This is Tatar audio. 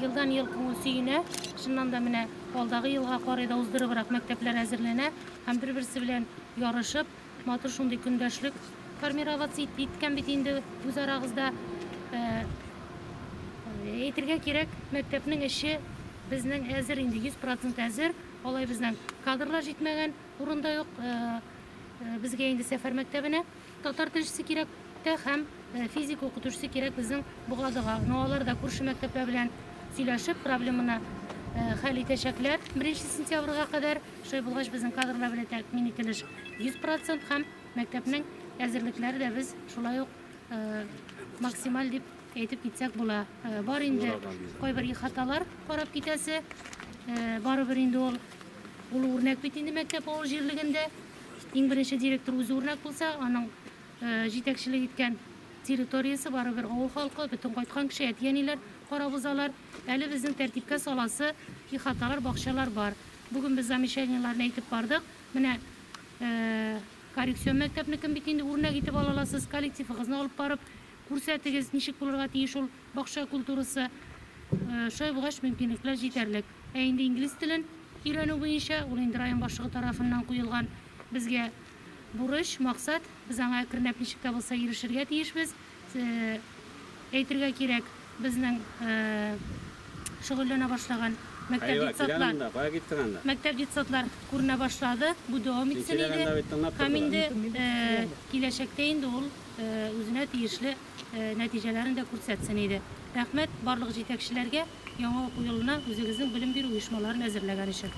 yıldan yıl көңүл şundan da mine aldığı yılga qarayda uzdırıbırak mektepler hazırlana, hem bir-birisi bilen yarışıp, matır şunday күндәшлек формироваться etken bitinde öz aragızda әйтергә кирәк, мәктәпнең эше безнең әзер инде 100% әзер. Алай безнең кадрлар җитмәгән, урында юк. Безгә инде сәфәр мәктәбенә татар телчесе кирәк һәм физик укытучысы кирәк безнең Бугадыга. Алар да күрше мәктәпләр белән сөйләшеп, проблеманы хәл итәчәкләр. 1 сентябрьгә кадәр шулай булгач безнең кадрлар белән тәэмин ителеш 100% һәм мәктәпнең әзерлекләре дә без шулай ук максималь дип әйтеп китсәк була. Бар инде кайбер хаталар карап китәсе. Барыбер инде ул үрнәк бит инде мәктәп авыл җирлегендә. Иң беренче директор үзе үрнәк булса, аның җитәкчелек иткән территориясе барыбер авыл халкы, бөтен кайткан кеше әтиәниләр карап узалар. Әле безнең тәртипкә саласы хаталар, бакчалар бар. Бүген без замечаниеләрне әйтеп бардык. Менә коррекцион мәктәпнекен бит инде үрнәк итеп аласыз, коллективыгызны алып барып күрсәтегез, ничек булырга тиеш ул бакча культурасы. Шулай булгач мөмкинлекләр җитәрлек. Инде инглиз телен өйрәнү буенча ул инде район башлыгы тарафыннан куелган безгә бурыч, максат. Без аңа әкренләп ничек тә булса ирешергә тиешбез. Әйтергә кирәк, безнең шөгыльләнә башлаган мәктәп детсадлар күренә башлады. Бу дәвам итсен иде. Һәм инде киләчәктә инде ул үзенә тиешле нәтиҗәләрен дә күрсәтсен иде. Рәхмәт барлык җитәкчеләргә яңа уку елына үзегезнең белем бирү оешмаларын әзерләгән өчен.